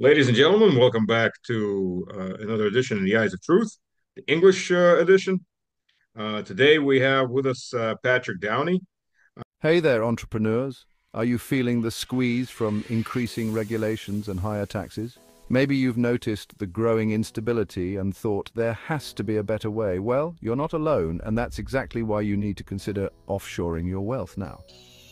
Ladies and gentlemen, welcome back to another edition of the Eyes of Truth, the English edition. Today we have with us Patrick Downey. Hey there, entrepreneurs. Are you feeling the squeeze from increasing regulations and higher taxes? Maybe you've noticed the growing instability and thought there has to be a better way. Well, you're not alone, and that's exactly why you need to consider offshoring your wealth now.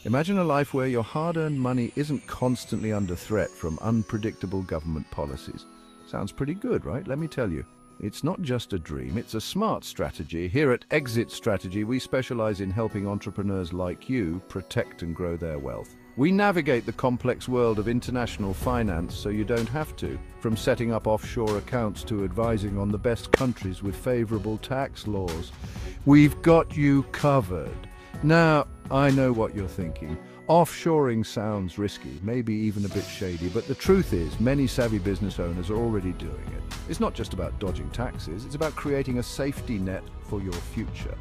Imagine a life where your hard-earned money isn't constantly under threat from unpredictable government policies. Sounds pretty good, right? Let me tell you. It's not just a dream, it's a smart strategy. Here at Exit Strategy, we specialize in helping entrepreneurs like you protect and grow their wealth. We navigate the complex world of international finance so you don't have to, from setting up offshore accounts to advising on the best countries with favorable tax laws. We've got you covered. Now, I know what you're thinking. Offshoring sounds risky, maybe even a bit shady, but the truth is many savvy business owners are already doing it. It's not just about dodging taxes, it's about creating a safety net for your future.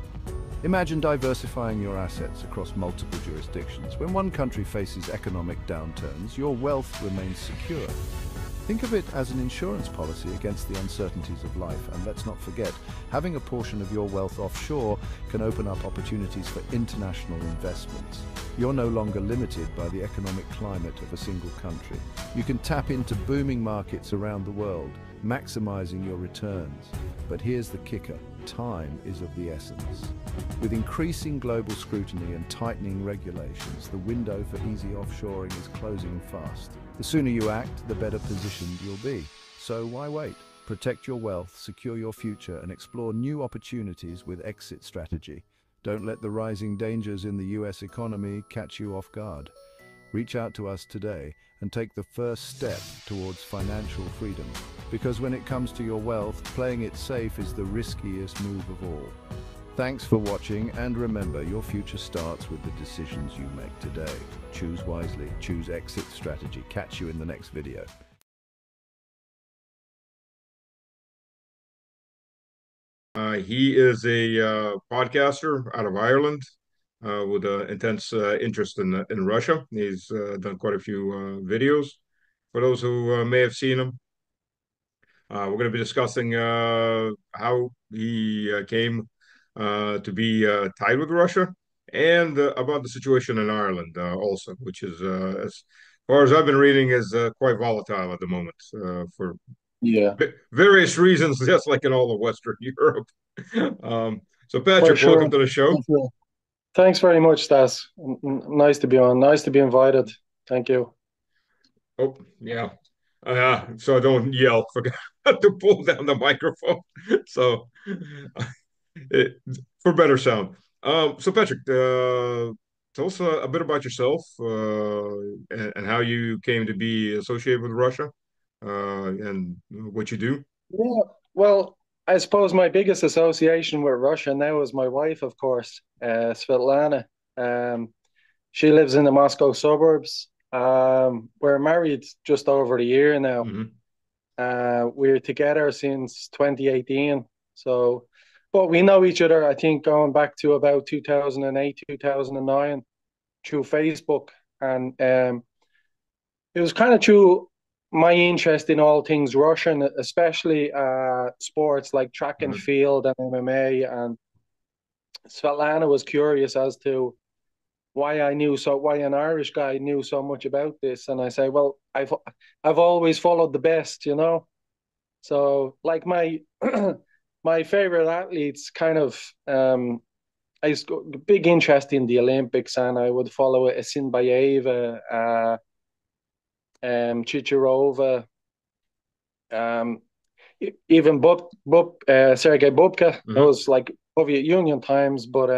Imagine diversifying your assets across multiple jurisdictions. When one country faces economic downturns, your wealth remains secure. Think of it as an insurance policy against the uncertainties of life. And let's not forget, having a portion of your wealth offshore can open up opportunities for international investments. You're no longer limited by the economic climate of a single country. You can tap into booming markets around the world, maximizing your returns. But here's the kicker: time is of the essence. With increasing global scrutiny and tightening regulations, the window for easy offshoring is closing fast. The sooner you act, the better positioned you'll be. So why wait? Protect your wealth, secure your future, and explore new opportunities with Exit Strategy. Don't let the rising dangers in the US economy catch you off guard. Reach out to us today and take the first step towards financial freedom. Because when it comes to your wealth, playing it safe is the riskiest move of all. Thanks for watching, and remember, your future starts with the decisions you make today. Choose wisely, choose Exit Strategy. Catch you in the next video. He is a podcaster out of Ireland with an intense interest in Russia. He's done quite a few videos. For those who may have seen him, we're going to be discussing how he came to be tied with Russia and about the situation in Ireland also, which is, as far as I've been reading, is quite volatile at the moment for Yeah, various reasons, just like in all of Western Europe. So, for Patrick, sure. welcome to the show. For sure. Thanks very much, Stas. Nice to be on. Nice to be invited. Thank you. Oh, yeah. So don't yell. Forgot to pull down the microphone. So it, for better sound. So Patrick, tell us a bit about yourself and how you came to be associated with Russia and what you do. Yeah. Well, I suppose my biggest association with Russia now is my wife, of course, Svetlana. Um, she lives in the Moscow suburbs. We're married just over a year now. Hmm. We're together since 2018. So, but we know each other, I think, going back to about 2008, 2009 through Facebook. And it was kind of through my interest in all things Russian, especially sports like track and Hmm. field and MMA. And Svetlana was curious as to why an Irish guy knew so much about this. And I say, well, I've always followed the best, you know. So like my my favorite athletes, kind of, I got big interest in the Olympics, and I would follow Asinbayeva, Chicharova, um, even Sergei Bubka. That Hmm. was like Soviet Union times, but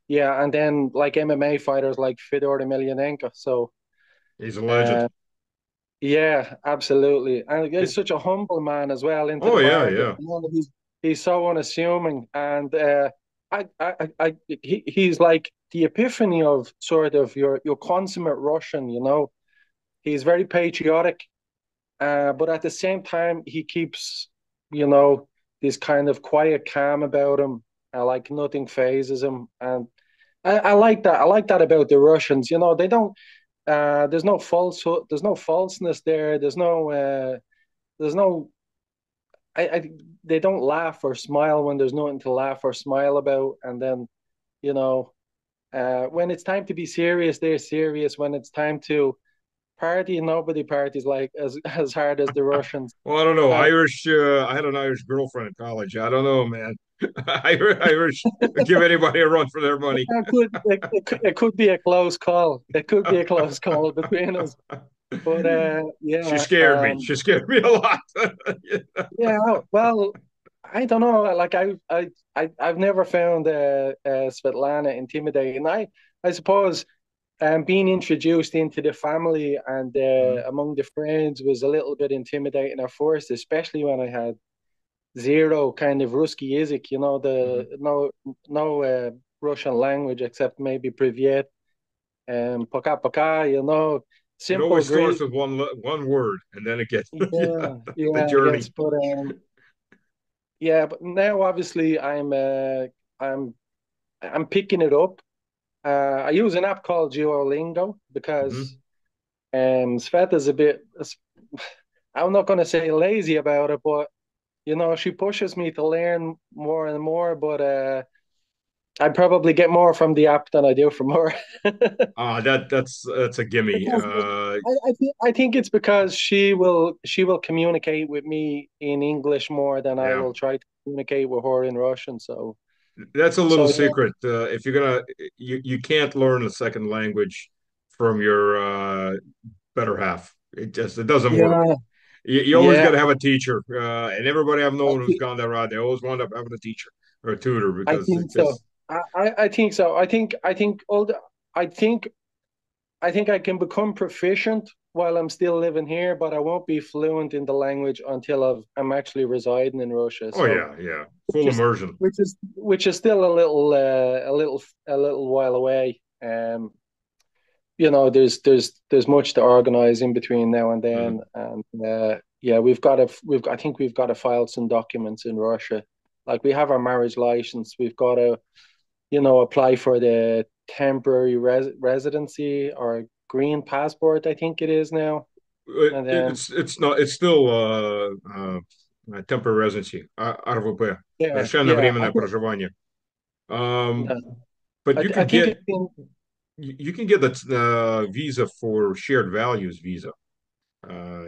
yeah, and then like MMA fighters like Fedor Emelianenko. So He's a legend. uh, yeah, absolutely, and he's such a humble man as well into Oh the yeah, bargain. yeah. You know, he's so unassuming, and he's like the epiphany of sort of your consummate Russian. You know, he's very patriotic. But at the same time, he keeps, you know, this kind of quiet calm about him. Like nothing phases him, and I like that. I like that about the Russians. You know, they don't. there's no falseness there. There's no I they don't laugh or smile when there's nothing to laugh or smile about. And then, you know, when it's time to be serious, they're serious. When it's time to party, nobody parties like as hard as the Russians. Well, I don't know. Uh, Irish. I had an Irish girlfriend in college. I don't know, man. Irish give anybody a run for their money. it could be a close call. It could be a close call between us. But She yeah, scared me. She scared me a lot. yeah. Well, I don't know. Like I've never found Svetlana intimidating. I suppose being introduced into the family and Mhm. among the friends was a little bit intimidating at first, especially when I had zero kind of Ruski Izik, the Mhm. no Russian language except maybe Privyet and Poka Poka, It simple always greet. starts with one word, and then it gets yeah, Yeah, the yeah, I guess. journey. But yeah, but now obviously I'm I'm picking it up. I use an app called Duolingo because Hmm. Sveta's a bit. I'm not going to say lazy about it, but she pushes me to learn more and more. But I probably get more from the app than I do from her. That's a gimme. Because I think it's because she will communicate with me in English more than I Yeah. will try to communicate with her in Russian. That's a little So yeah, secret. If you're gonna, you can't learn a second language from your better half. It doesn't work. yeah, You always got yeah. to have a teacher, and everybody I've I known who's think gone that route, they always wind up having a teacher or a tutor I because think it so. just. I think so. I think I think I can become proficient while I'm still living here, but I won't be fluent in the language until I'm actually residing in Russia. Oh So yeah, yeah, which full is immersion. which is still a little while away. There's much to organize in between now and then, Mhm. and yeah, I think we've got to file some documents in Russia. Like we have our marriage license, we've got to apply for the temporary residency or green passport, I think it is now. And then It's not it's still temporary residency, РВП, yeah, расширенное yeah, временное проживание. yeah. But you I can think get it's been you can get the visa for shared values visa,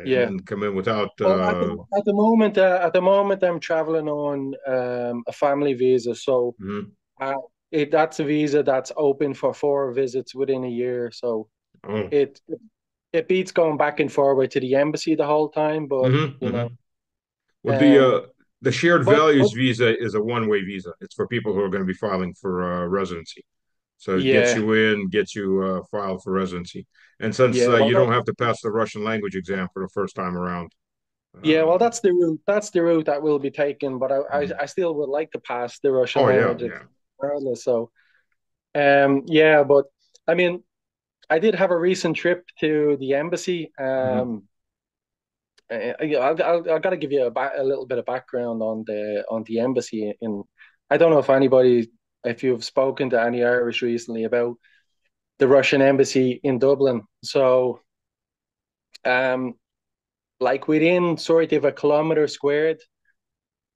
yeah. and come in without. Well, at the moment, I'm traveling on a family visa, so Mhm. uh, that's a visa that's open for 4 visits within a year. So Oh. it it beats going back and forward to the embassy the whole time, but Well, um, the shared but values visa is a one-way visa. It's for people who are going to be filing for residency. So it gets yeah, you in, gets you filed for residency. And since yeah. Well, you don't have to pass the Russian language exam for the first time around. yeah, Uh, well, that's the route. That's the route that will be taken. But mhm. I still would like to pass the Russian Oh yeah, language yeah. regardless. So, yeah. But I mean, I did have a recent trip to the embassy. Hmm. Yeah, I got to give you a little bit of background on the embassy. I don't know if you've spoken to any Irish recently about the Russian embassy in Dublin. So, um, like within sort of a kilometer squared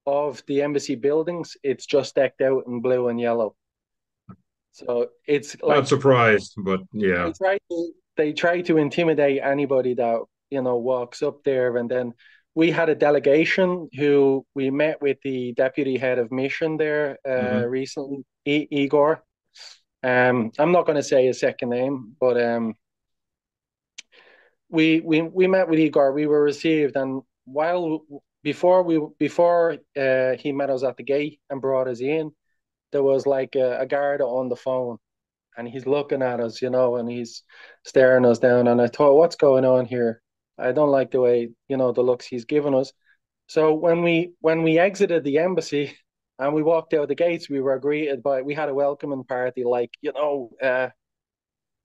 of the embassy buildings, it's just decked out in blue and yellow. So it's Not like surprised, but yeah. they try to intimidate anybody that walks up there. And then we had a delegation who we met with the deputy head of mission there Hmm. recently, Igor. I'm not going to say his second name, but we met with Igor. We were received, and while before he met us at the gate and brought us in, there was like a guard on the phone, and he's looking at us, and he's staring us down. And I thought, what's going on here? I don't like the way, the looks he's giving us. So when we exited the embassy and we walked out the gates, we had a welcoming party, like,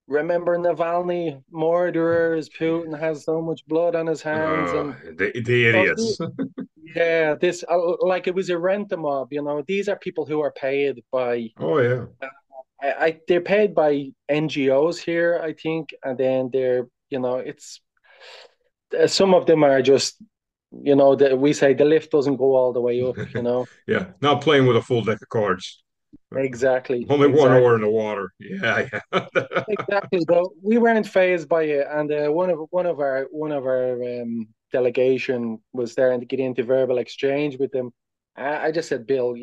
remember Navalny murderers, Putin has so much blood on his hands, and The idiots. yeah, like it was a rent a mob. These are people who are paid by Oh yeah. they're paid by NGOs here, I think, and then it's some of them are just, that we say the lift doesn't go all the way up. Yeah, not playing with a full deck of cards. Exactly, Only one oar exactly. in the water. Yeah, yeah. Exactly. Though we weren't phased by it, and one of our delegation was there and to get into verbal exchange with them. I just said, Bill,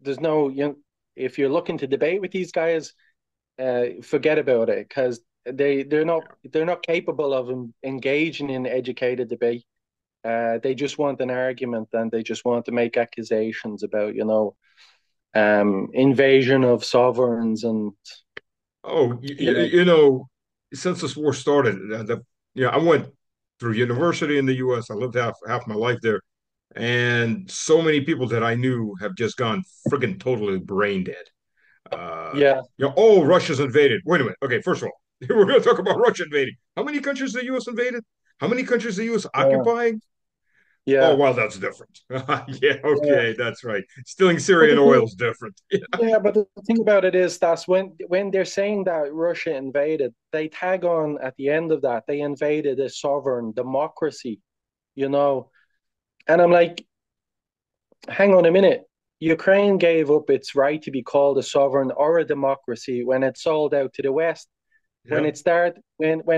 there's no, if you're looking to debate with these guys, forget about it because they're not capable of engaging in educated debate. They just want an argument and they just want to make accusations about, invasion of sovereigns and Oh, you know, since this war started, I went through university in the U.S. I lived half my life there, and so many people that I knew have just gone friggin' totally brain dead. yeah, Oh, Russia's invaded. Wait a minute. Okay, first of all, we're going to talk about Russia invading. How many countries the U.S. invaded? How many countries the U.S. yeah, occupying? Oh, yeah, well, that's different. Yeah, yeah. okay, that's right. Stealing But Syrian the oil thing, is different. yeah, but the thing about it is that's when they're saying that Russia invaded, they tag on at the end of that they invaded a sovereign democracy, you know. And I'm like, hang on a minute. Ukraine gave up its right to be called a sovereign or a democracy when it sold out to the West. Yeah, When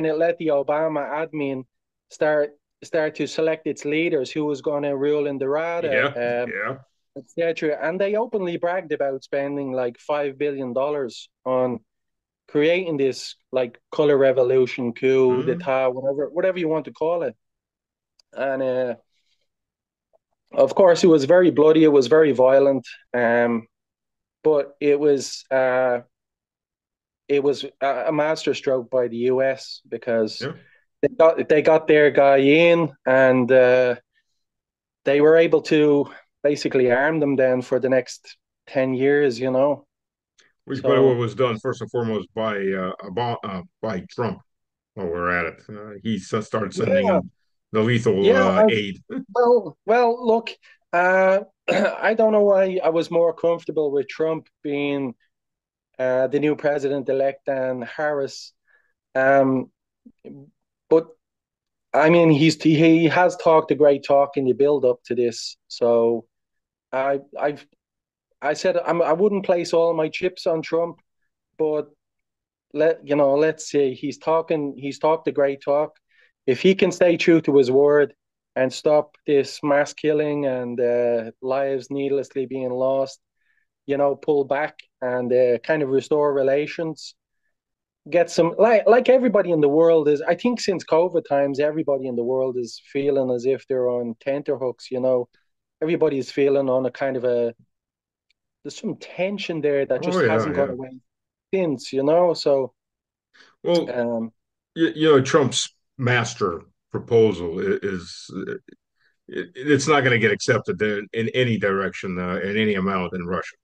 it let the Obama admin start start to select its leaders who was going to rule in the Rada, yeah, yeah. etc. And they openly bragged about spending like $5 billion on creating this like color revolution, coup Hmm. d'état, whatever you want to call it. And of course, it was very bloody. It was very violent. But it was a masterstroke by the US because Yeah. they got their guy in and they were able to basically arm them then for the next 10 years, But it So was done first and foremost by Trump. While we're at it, started sending yeah, in the lethal yeah. aid. Look, I don't know why I was more comfortable with Trump being the new president elect than Harris. Um, but I mean, he has talked a great talk in the build up to this. So I've I said I wouldn't place all my chips on Trump, but let's see. He's talked a great talk. If he can stay true to his word and stop this mass killing and lives needlessly being lost, pull back and kind of restore relations, get some like everybody in the world is. I think since COVID times, everybody in the world is feeling as if they're on tenterhooks. Everybody's feeling on a kind of a there's some tension there that Oh just yeah, hasn't gone yeah. away since. So Well, um, Trump's master proposal it's not going to get accepted in any direction, in any amount in Russia.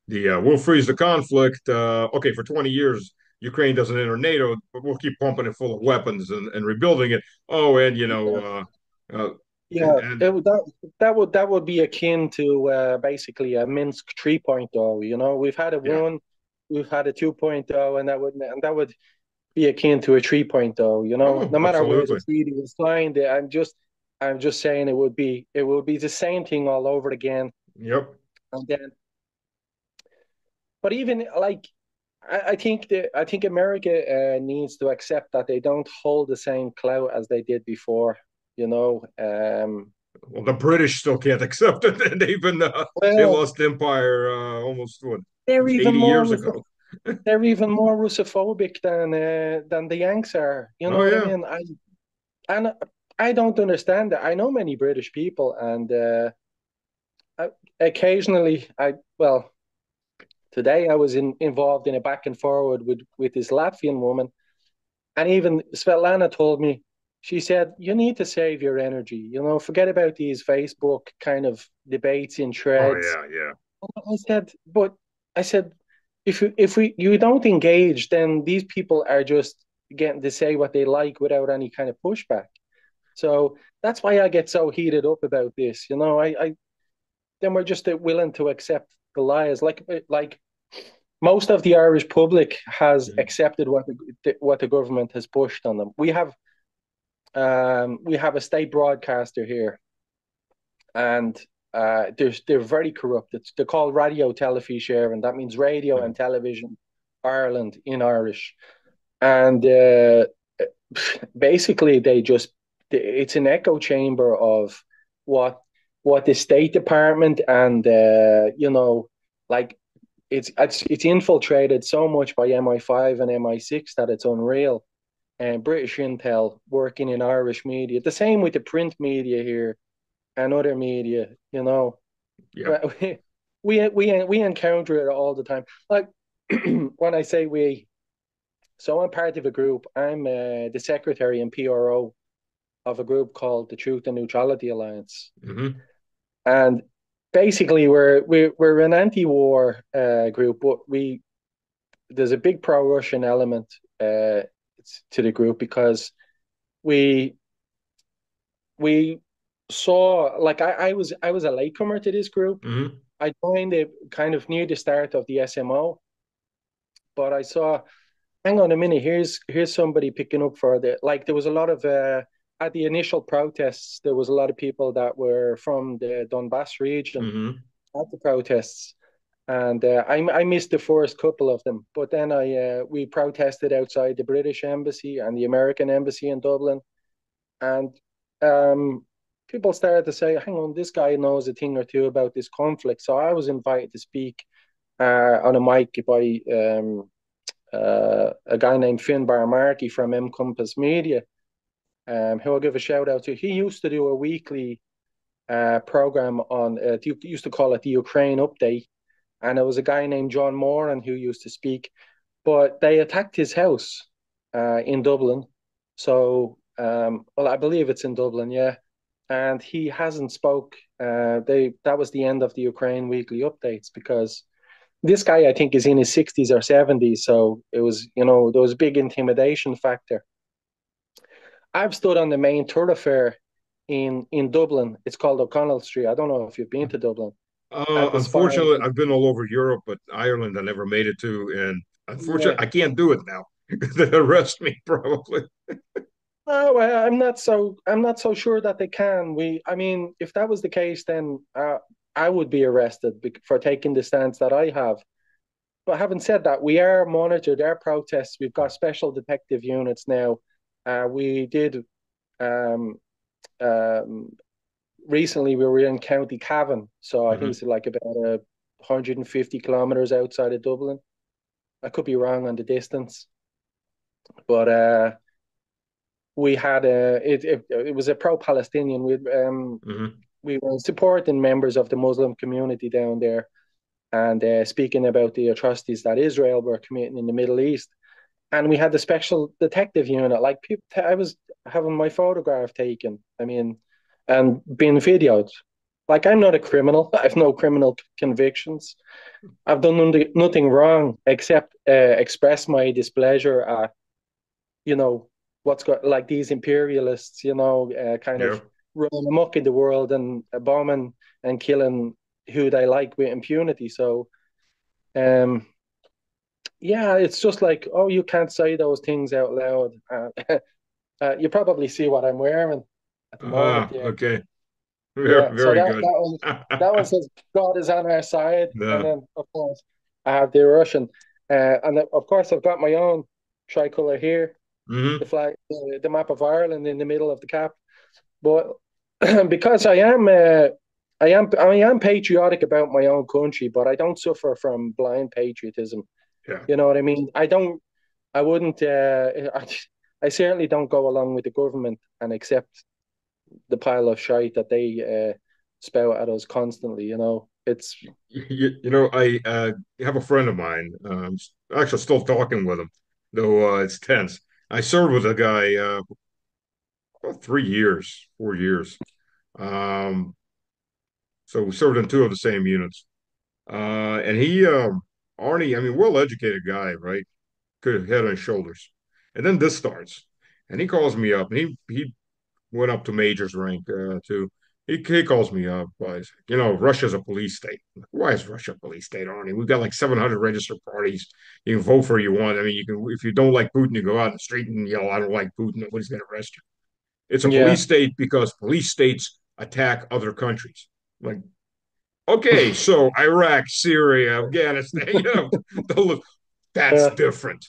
We'll freeze the conflict. Okay, for 20 years, Ukraine doesn't enter NATO, but we'll keep pumping it full of weapons and rebuilding it. Oh, and yeah, uh, yeah, and that would be akin to basically a Minsk 3.0. We've had a yeah, 1, we've had a 2.0, and that would be akin to a 3.0. oh, No matter where the absolutely. treaty was signed, I'm just saying it would be the same thing all over again. Yep. And then, but even like I think America needs to accept that they don't hold the same clout as they did before. You know, Well, the British still can't accept it, and they well, lost empire almost what they're even 80 more years ago. they're even more Russophobic than the Yanks are. You Oh know what I yeah. mean? And I don't understand that. I know many British people, and occasionally, today I was involved in a back and forward with this Latvian woman, and even Svetlana told me. She said, "You need to save your energy. Forget about these Facebook kind of debates in Oh threads." yeah, yeah. I said, if you don't engage, then these people are just getting to say what they like without any kind of pushback. So that's why I get so heated up about this. I then we're just willing to accept the lies. Like most of the Irish public has accepted what the government has pushed on them. We have a state broadcaster here, and they're very corrupt. They're called Radio Telefí Share, that means Radio and Television Ireland in Irish. And basically, it's an echo chamber of what the State Department and like it's infiltrated so much by MI5 and MI6 that it's unreal. And British intel working in Irish media, the same with the print media here and other media. Yeah. We encounter it all the time. Like when I say we, so I'm part of a group. I'm the secretary and PRO of a group called the Truth and Neutrality Alliance, and basically we're an anti-war group, but there's a big pro-Russian element to the group because we saw, like, I was a latecomer to this group. I joined it kind of near the start of the SMO, but I saw, hang on a minute, here's somebody picking up for there was a lot of at the initial protests, there was a lot of people that were from the Donbass region at the protests, and I missed the first couple of them, but then we protested outside the British embassy and the American embassy in Dublin, and people started to say, hang on, this guy knows a thing or two about this conflict. So I was invited to speak on a mic by a guy named Finn Barmarkey from M Compass Media, who I'll give a shout out to. He used to do a weekly program on, used to call it the Ukraine Update. And it was a guy named John Moran who used to speak. But they attacked his house in Dublin. So, well, I believe it's in Dublin, yeah. And he hasn't spoke. That was the end of the Ukraine weekly updates, because this guy, I think, is in his 60s or 70s. So it was, there was a big intimidation factor. I've stood on the main thoroughfare in Dublin. It's called O'Connell Street. I don't know if you've been to Dublin. At the spine. Unfortunately, I've been all over Europe, but Ireland I never made it to, and Yeah. unfortunately, I can't do it now. They arrest me probably. No, I'm not so sure that they can. I mean, if that was the case, then I would be arrested for taking the stance that I have. But having said that, we are monitored. Our protests, we've got special detective units now. We did recently. We were in County Cavan, so I think it's like about 150 kilometers outside of Dublin. I could be wrong on the distance, but we had it was a pro-Palestinian. We were supporting members of the Muslim community down there, and speaking about the atrocities that Israel were committing in the Middle East. And we had the special detective unit. Like, people, I was having my photograph taken. I mean, and being videoed. Like, I'm not a criminal. I have no criminal convictions. I've done nothing wrong except express my displeasure at, what's got, like, these imperialists, kind Yeah. of running amok in the world and bombing and killing who they like with impunity. So, yeah, it's just like, oh, you can't say those things out loud. You probably see what I'm wearing at the moment. Yeah, Okay. Very, yeah. So very that good. that one says God is on our side, and No. then of course I have the Russian, and of course I've got my own tricolour here, the flag, the map of Ireland in the middle of the cap. But because I am patriotic about my own country, but I don't suffer from blind patriotism. Yeah. You know what I mean? I wouldn't, I certainly don't go along with the government and accept the pile of shite that they spout at us constantly. It's, I have a friend of mine. Actually, still talking with him, though it's tense. I served with a guy about 3 years, 4 years. Um, so we served in two of the same units. And Arnie, I mean, well-educated guy, right? Good head on shoulders. And then this starts, and he calls me up, and he went up to major's rank too. he calls me up. He's, Russia's a police state. I'm like, why is Russia a police state, Arnie? We've got like 700 registered parties. You can vote for who you want. I mean, you can if you don't like Putin, you go out in the street and yell, "I don't like Putin." Nobody's going to arrest you. It's a Yeah. police state because police states attack other countries. Like, okay, so Iraq, Syria, Afghanistan, that's Yeah. different.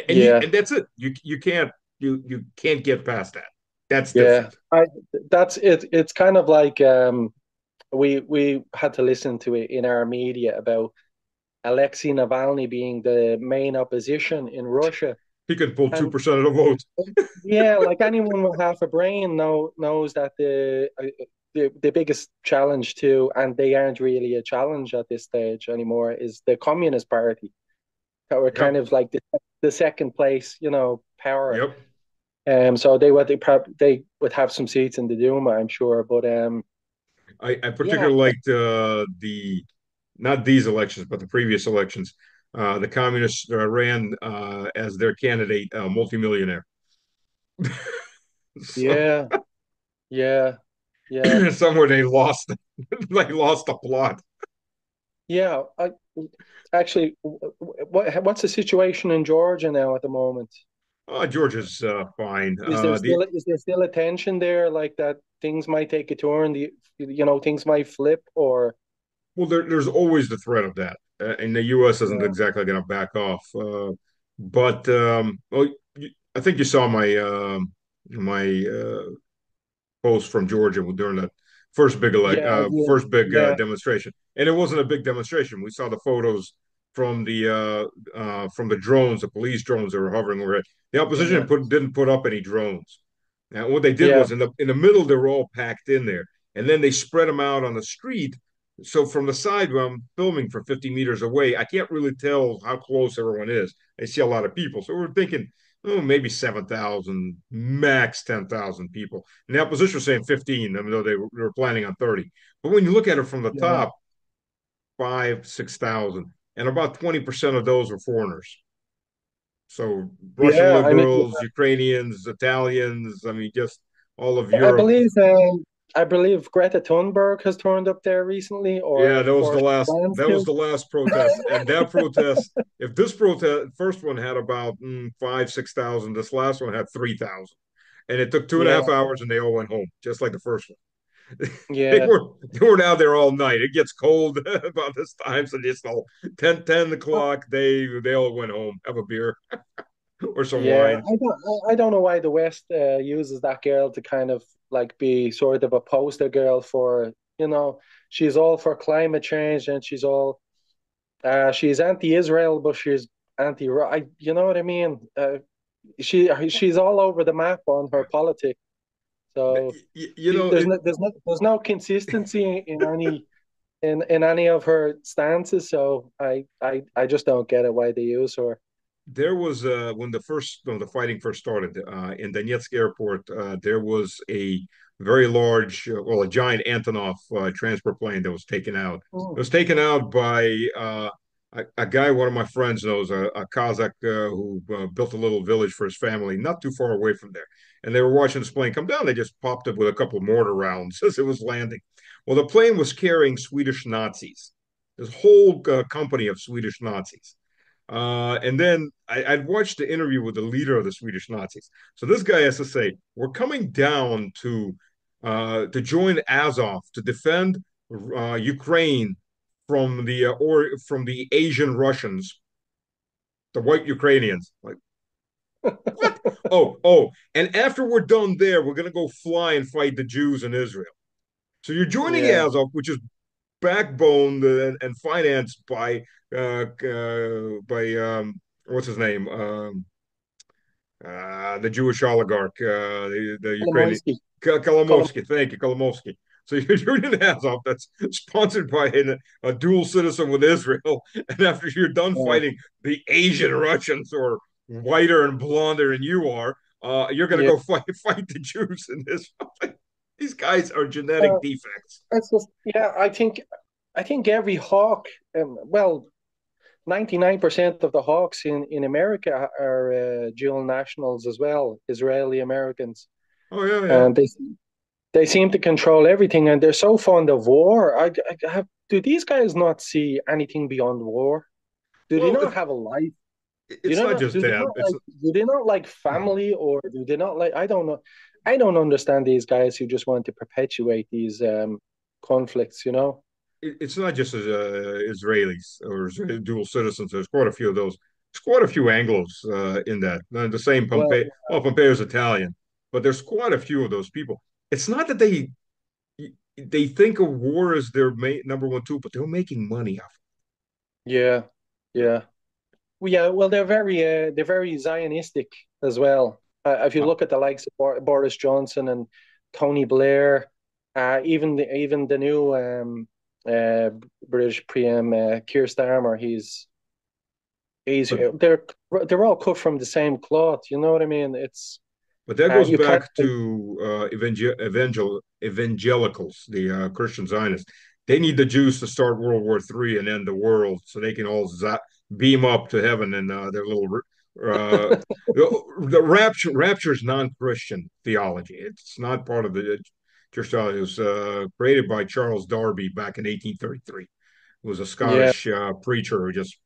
Yeah. And that's it. You can't get past that. That's Yeah. different. That's it. It's kind of like we had to listen to it in our media about Alexei Navalny being the main opposition in Russia. He could pull two And percent of the vote. yeah, like anyone with half a brain knows that the biggest challenge too, and they aren't really a challenge at this stage anymore, is the Communist Party that were kind Yep. of like the second place, power. Yep. So they would have some seats in the Duma, I'm sure. But I yeah, particularly liked the not these elections, but the previous elections. The communists ran as their candidate, multimillionaire. So yeah, yeah, yeah, somewhere they lost, they lost the plot. yeah. Actually, what's the situation in Georgia now at the moment? Georgia's fine. Is there still a tension there, like that things might take a turn, things might flip, or Well, there's always the threat of that, and the U.S. isn't yeah, exactly going to back off. But well, I think you saw my post from Georgia during the yeah, I did. first big Yeah, demonstration, and it wasn't a big demonstration. We saw the photos from the drones, the police drones that were hovering overhead. The opposition yeah, didn't put up any drones. Now, what they did yeah, was in the middle, they were all packed in there, and then they spread them out on the street. So from the side where I'm filming from 50 meters away, I can't really tell how close everyone is. I see a lot of people, so we're thinking, oh, maybe 7,000, max 10,000 people. And the opposition was saying 15, even though they were planning on 30. But when you look at it from the yeah, top, 6,000, and about 20% of those are foreigners. So Russian yeah. I mean, liberals, Ukrainians, Italians, I mean, just all of I Europe. believe I believe Greta Thunberg has turned up there recently, Yeah, or she plans that was to. the last protest. And that protest, if this protest first one had about 6,000, this last one had 3,000. And it took two and a Yeah, half hours and they all went home, just like the first one. they yeah. were they were out there all night. It gets cold about this time, so just all 10 o'clock, they all went home, have a beer or some Yeah, wine. I don't know why the West uses that girl to kind of like be sort of a poster girl for, she's all for climate change, and she's anti-Israel, but she's you know what I mean? She's all over the map on her politics. So You know, there's no consistency in any of her stances. So I just don't get it why they use her. there was when the fighting first started in Donetsk airport. There was a very large, well, a giant Antonov transport plane that was taken out. It Mm, was taken out by a guy one of my friends knows, a Kazakh who built a little village for his family, not too far away from there. And they were watching this plane come down. They just popped it with a couple of mortar rounds as it was landing. Well, the plane was carrying Swedish Nazis. This whole company of Swedish Nazis. And then I'd watched the interview with the leader of the Swedish Nazis. So this guy has to say, "We're coming down to join Azov to defend Ukraine from the Asian Russians, the white Ukrainians." Like, what? And after we're done there, we're gonna go fly and fight the Jews in Israel. So you're joining yeah, Azov, which is backbone and financed by what's his name, the Jewish oligarch, the Ukrainian Kolomoisky, Kolom, Kolomovsky. Thank you, Kolomovsky. So you're in Azov that's sponsored by a dual citizen with Israel, and after you're done yeah, fighting the Asian Russians, or whiter and blonder than you are, you're going to yeah. go fight the Jews in this. These guys are genetic Uh, defects. it's just, yeah. I think every hawk, well, 99% of the hawks in America are dual nationals as well, Israeli Americans, Oh yeah, yeah. and they seem to control everything, and they're so fond of war. Do these guys not see anything beyond war? Do they Well, not have a life? it's not just Do they that. not like do they not like family, or do they not like, I don't know. I don't understand these guys who just want to perpetuate these conflicts, you know? It's not just Israelis or dual citizens. There's quite a few of those. There's quite a few Anglos in that. The same Well, Pompeo. Well, Pompeo's Italian, but there's quite a few of those people. It's not that they think of war as their number one tool, but they're making money off yeah, it. yeah. Well, yeah, well, they're very Zionistic as well. If you Uh, look at the likes of Boris Johnson and Tony Blair, even the new uh, British PM Keir Starmer, he's but they're all cut from the same cloth. You know what I mean? It's But that goes you can't. back to evangelicals, the Christian Zionists. They need the Jews to start World War III and end the world so they can all beam up to heaven in their little. Uh, the rapture is non-Christian theology. It's not part of the church theology. It was created by Charles Darby back in 1833. It was a Yeah, Scottish preacher who just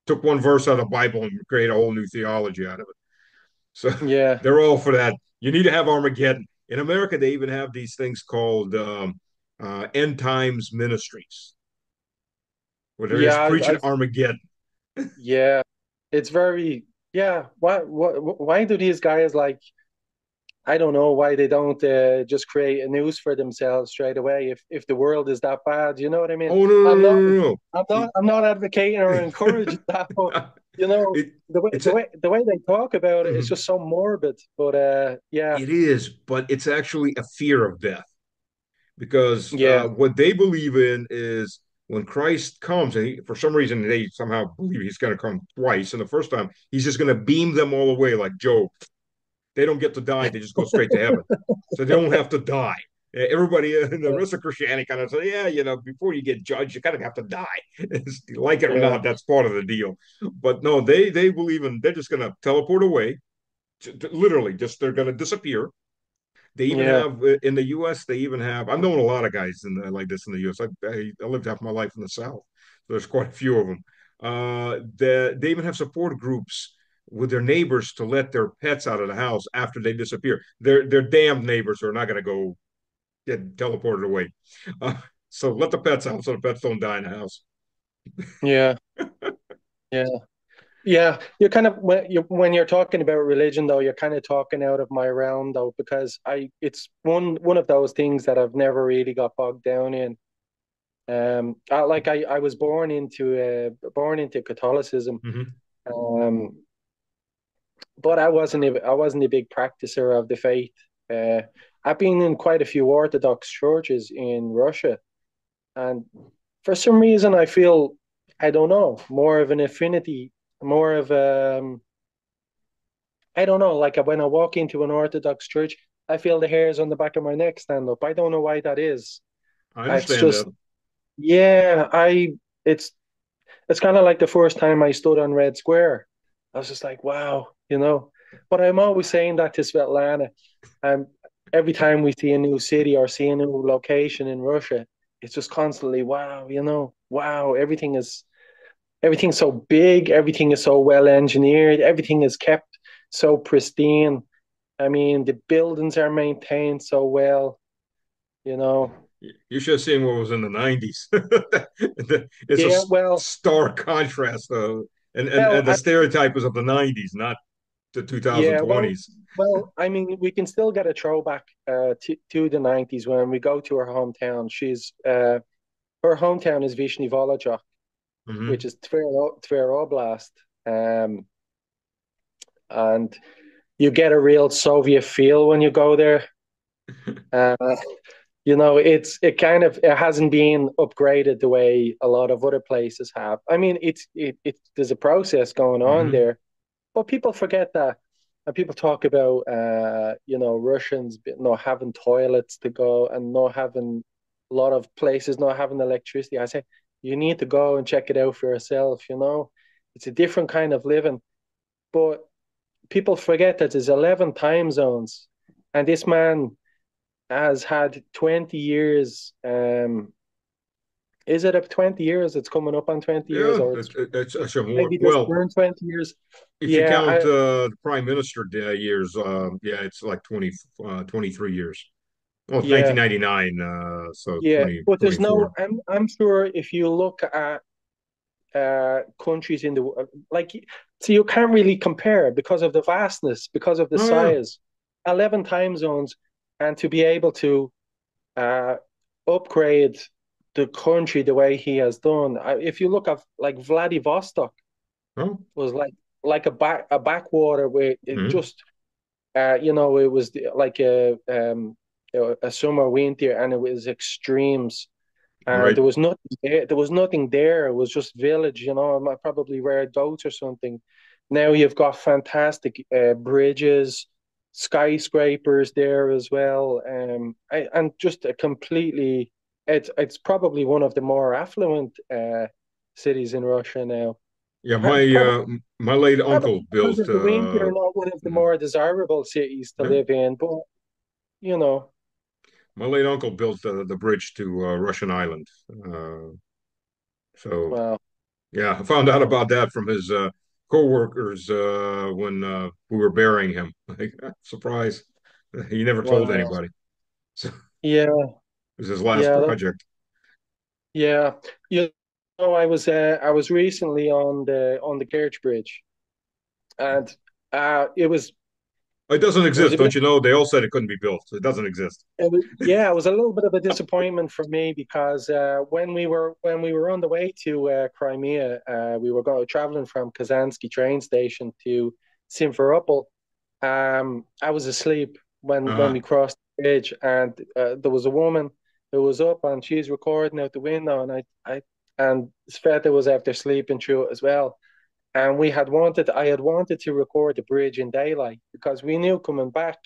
took one verse out of the Bible and created a whole new theology out of it. So yeah, they're all for that. You need to have Armageddon. In America, they even have these things called end times ministries, where they're yeah. just preaching Armageddon. Yeah. It's very, yeah. Why do these guys like? I don't know why they don't just create a news for themselves straight away if the world is that bad. You know what I mean? Oh no no I'm not no no no! I'm not advocating or encouraging that, but you know It, it's a the way they talk about it is just so morbid. But yeah, it is, but it's actually a fear of death because yeah, what they believe in is when Christ comes, and for some reason they somehow believe he's going to come twice, and the first time he's just going to beam them all away like Job. They don't get to die; they just go straight to heaven, so they don't have to die. Everybody in the rest of Christianity kind of say, yeah, before you get judged, you kind of have to die. Like it or yeah, not, that's part of the deal. But no, they believe in they're just going to teleport away, literally, just they're going to disappear. They even yeah, have in the U.S. They even have. I've known a lot of guys like this in the U.S. I lived half my life in the South, so there's quite a few of them. They even have support groups with their neighbors to let their pets out of the house after they disappear. Their damned neighbors are not going to go get teleported away. Uh, so let the pets out so the pets don't die in the house. yeah, yeah. Yeah, you're kind of when you're talking about religion though, you're kind of talking out of my realm though, because it's one of those things that I've never really got bogged down in. I was born into Catholicism, Mm-hmm. um, but I wasn't a big practicer of the faith. Uh, I've been in quite a few Orthodox churches in Russia, and for some reason I feel, I don't know, more of an affinity, more of I don't know, like when I walk into an Orthodox church, I feel the hairs on the back of my neck stand up. I don't know why that is. I It's understand just, that. yeah, it's it's kind of like the first time I stood on Red Square. I was just like, wow, you know. But I'm always saying that to Svetlana. Um, every time we see a new city or see a new location in Russia, it's just constantly, wow, you know, wow, everything's so big, everything is so well engineered, everything is kept so pristine. I mean, the buildings are maintained so well, you know. You should have seen what was in the 90s. It's a Yeah, stark contrast, and, and, well, and the stereotype is of the 90s, not the yeah, 2020s. I mean, we can still get a throwback to the '90s when we go to her hometown. Her hometown is Vishny Volochyok, which Hmm. is Tver Oblast, um, and you get a real Soviet feel when you go there. Uh, you know, it hasn't been upgraded the way a lot of other places have. I mean, there's a process going on Hmm. there, but people forget that. And people talk about, you know, Russians not having toilets to go and not having a lot of places not having electricity. I say, you need to go and check it out for yourself, you know. It's a different kind of living. But people forget that there's 11 time zones. And this man, has had 20 years. Is it up 20 years? It's coming up on 20 years, Yeah, or it's actually more. maybe just Well, turned 20 years. if you Yeah, count the prime minister years, yeah, it's like 23 years. Well, it's yeah, 1999, so yeah. But there's 2024. no. I'm sure if you look at countries in the like, so you can't really compare because of the vastness, because of the Oh yeah. size, 11 time zones, and to be able to uh, upgrade the country the way he has done. If you look at like Vladivostok Oh. was like a backwater where it Mhm. just it was like a summer winter and it was extremes and Right. there was nothing there. There was nothing there. It was just village, I probably rare goats or something. Now you've got fantastic bridges, skyscrapers there as well, and just a completely. It's probably one of the more affluent cities in Russia now. Yeah, Probably my late uncle probably because built of the winter, not one of the mhm. more desirable cities to Yeah, live in. But you know, my late uncle built the bridge to Russian island. So well, yeah, I found out about that from his co-workers when we were burying him. Like, surprise. He never told well, anybody. So it yeah, was his last yeah. project. Yeah, I was recently on the Kerch Bridge, and it It doesn't was exist, a don't bit. you know? They all said it couldn't be built. It doesn't exist. Yeah, it was a little bit of a disappointment for me because when we were on the way to Crimea, we were going traveling from Kazansky train station to Simferopol. I was asleep when Uh, we crossed the bridge, and there was a woman who was up and she's recording out the window, and and Sveta was after sleeping through it as well. And I had wanted to record the bridge in daylight because we knew coming back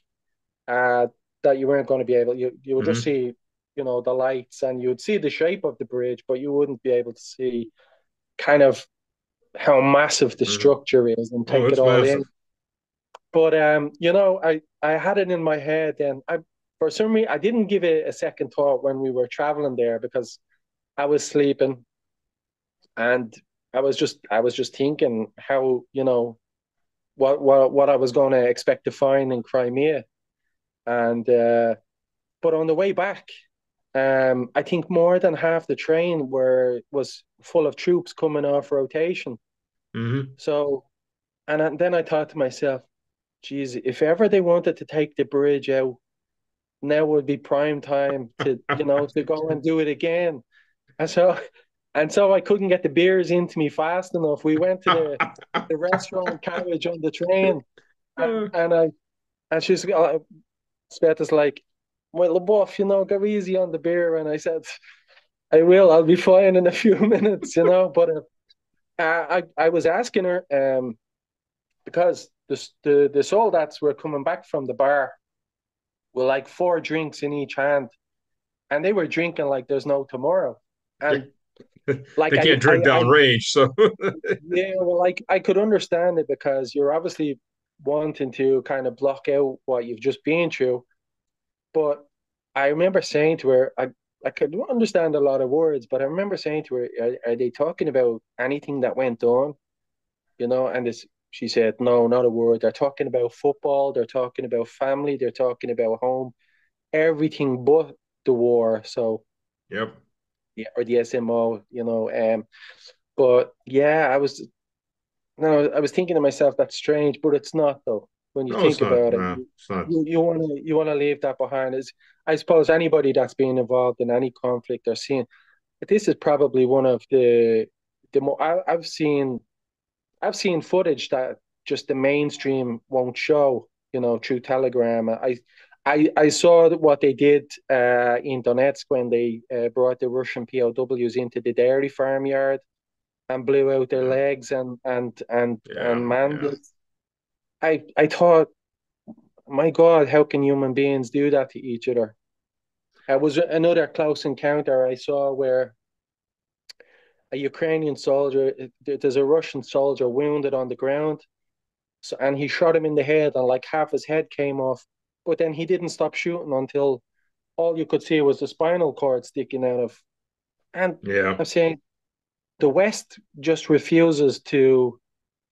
uh, that you weren't going to be able. You would just mhm, see, the lights, and you would see the shape of the bridge, but you wouldn't be able to see kind of how massive the mhm. structure is and Oh, take it it's all massive. in. But I had it in my head, and I for some reason I didn't give it a second thought when we were traveling there because I was sleeping, and I was just thinking how what I was going to expect to find in Crimea, and but on the way back, I think more than half the train was full of troops coming off rotation. Hmm. So, then I thought to myself, geez, if ever they wanted to take the bridge out, now would be prime time to go and do it again. And so, I couldn't get the beers into me fast enough. We went to the restaurant carriage on the train, and she's Sveta's like, well, LaBeouf, go easy on the beer. And I said, I will. I'll be fine in a few minutes. But I was asking her because the soldats were coming back from the bar with like four drinks in each hand, and they were drinking like there's no tomorrow. And like They can't drink I downrange, so yeah, well, like I could understand it because you're obviously wanting to kind of block out what you've just been through. But I remember saying to her, I could understand a lot of words, but I remember saying to her, are they talking about anything that went on? And she said, no, not a word. They're talking about football, they're talking about family, they're talking about home, everything but the war. So, yep. yeah, or the SMO. But yeah, no, I was thinking to myself, that's strange, but it's not though. When you No, it's think not. about it, No, it's not. you wanna leave that behind. I suppose anybody that's been involved in any conflict or seen this is probably one of the more I've seen footage that just the mainstream won't show, through Telegram. I saw what they did in Donetsk when they brought the Russian POWs into the dairy farmyard and blew out their Yeah, legs yeah, and manned yeah. it. I thought, my God, how can human beings do that to each other? It was another close encounter I saw where a Ukrainian soldier, there's a Russian soldier wounded on the ground, and he shot him in the head, and like half his head came off. But then he didn't stop shooting until all you could see was the spinal cord sticking out of. And Yeah. I'm saying the West just refuses to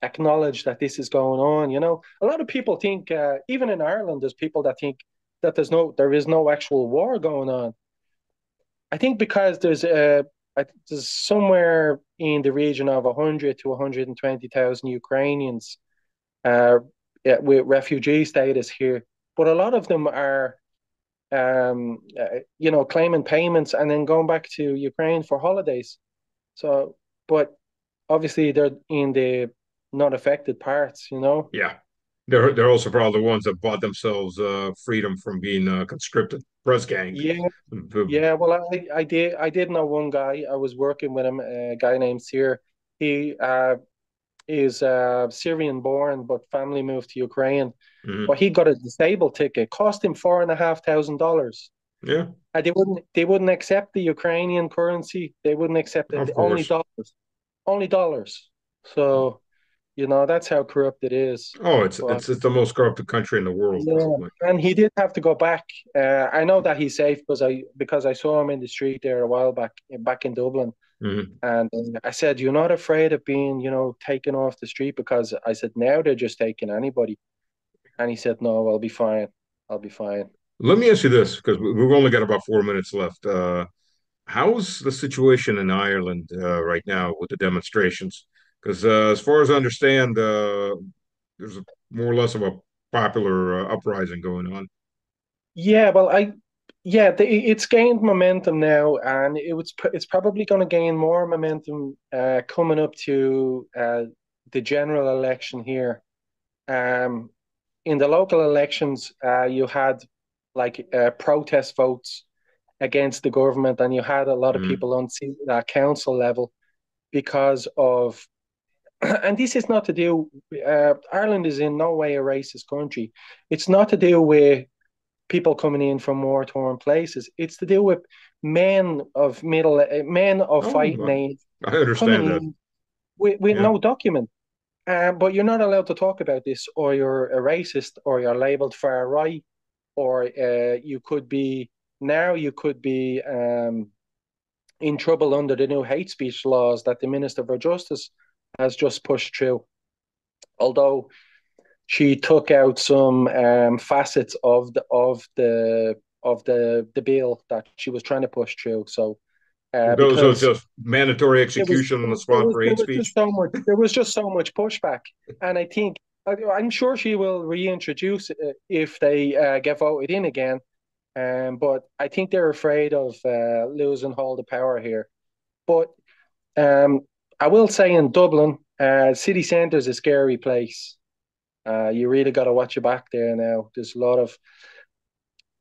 acknowledge that this is going on. A lot of people think, even in Ireland, there's people that think that there is no actual war going on. I think because there's somewhere in the region of 100 to 120,000 Ukrainians uh, with refugee status here, but a lot of them are claiming payments and then going back to Ukraine for holidays. So, but obviously they're in the not affected parts. Yeah. They're also probably the ones that bought themselves freedom from being conscripted, press ganged. Yeah, yeah. Well, I did know one guy. I was working with him, a guy named Sear. He is Syrian born, but family moved to Ukraine. But Mhm. he got a disabled ticket, cost him $4,500. Yeah, And they wouldn't accept the Ukrainian currency. They wouldn't accept it. of Only course. dollars. Only dollars. So, that's how corrupt it is. Oh, it's But it's it's the most corrupted country in the world, yeah, probably. and he did have to go back. I know that he's safe because I saw him in the street there a while back in Dublin. Mhm. And I said, "You're not afraid of being, taken off the street?" Because I said, "Now they're just taking anybody." And he said, "No, I'll be fine. I'll be fine." Let me ask you this, because we've only got about 4 minutes left. How's the situation in Ireland right now with the demonstrations? Because as far as I understand, there's more or less of a popular uprising going on. Yeah, well, it's gained momentum now, and it's probably going to gain more momentum coming up to the general election here. Um, in the local elections, you had like protest votes against the government, and you had a lot of Mhm. people on council level because of. And this is not to do. Ireland is in no way a racist country. It's not to do with people coming in from war torn places. It's to do with men of fighting Oh, age I coming understand that. in with Yeah, no document. But you're not allowed to talk about this, or you're a racist, or you're labeled far right, or you could be in trouble under the new hate speech laws that the Minister for Justice has just pushed through. Although she took out some facets of the bill that she was trying to push through. So so it's because just mandatory there was execution on the there spot was for there hate was just speech. so much pushback, and I'm sure she will reintroduce it if they get voted in again. But I think they're afraid of losing hold of power here. But um, I will say in Dublin, city centre is a scary place. You really got to watch your back there now. There's a lot of,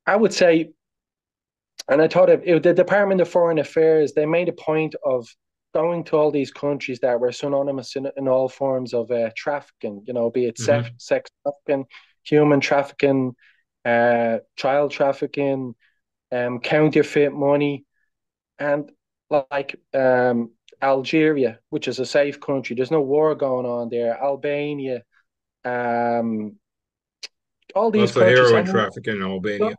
I would say, and I thought if the Department of Foreign Affairs, they made a point of going to all these countries that were synonymous in all forms of trafficking, be it Hmm. sex trafficking, human trafficking, child trafficking, counterfeit money, and like Algeria, which is a safe country. There's no war going on there. Albania, um, all these Lots of countries. heroin And trafficking in Albania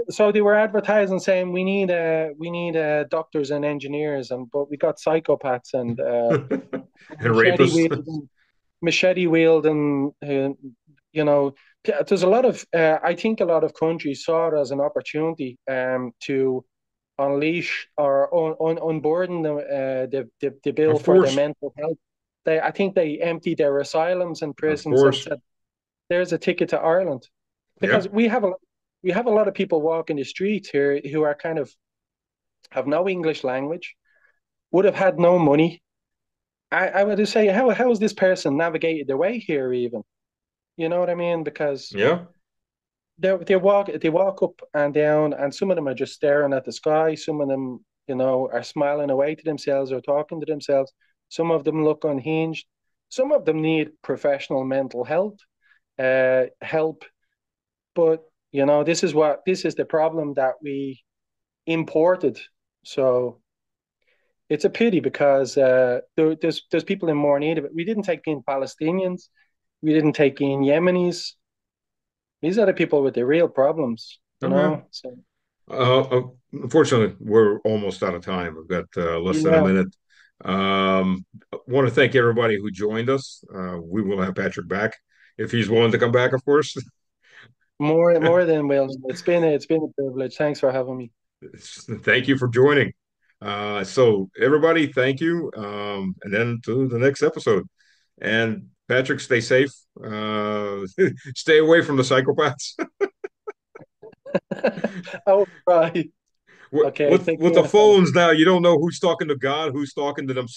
so they were advertising saying we need doctors and engineers, but we got psychopaths and and machete rapists. wielding you know there's a lot of I think a lot of countries saw it as an opportunity to unleash or unburden the bill Of for their course, mental health. I think they emptied their asylums and of prisons and course. said, "There's a ticket to Ireland," Yeah, because we have a lot of people walking the streets here who are kind of have no English language, would have had no money. I would just say, how has this person navigated their way here even? You know what I mean? Because yeah. they walk up and down, and some of them are just staring at the sky. Some of them, are smiling away to themselves or talking to themselves. Some of them look unhinged. Some of them need professional mental health help. But this is the problem that we imported. So it's a pity because there's people in more need of it. We didn't take in Palestinians. We didn't take in Yemenis. These are the people with the real problems. Oh, yeah. So. Unfortunately, we're almost out of time. We've got less than a Yeah, minute. I want to thank everybody who joined us. We will have Patrick back if he's willing to come back, of course. more than willing. It's been a privilege. Thanks for having me. Thank you for joining. So everybody, thank you. And then to the next episode. And Patrick, stay safe. Stay away from the psychopaths. Oh, right. with Okay, with take with the care. Thanks. phones now, you don't know who's talking to God, who's talking to themselves.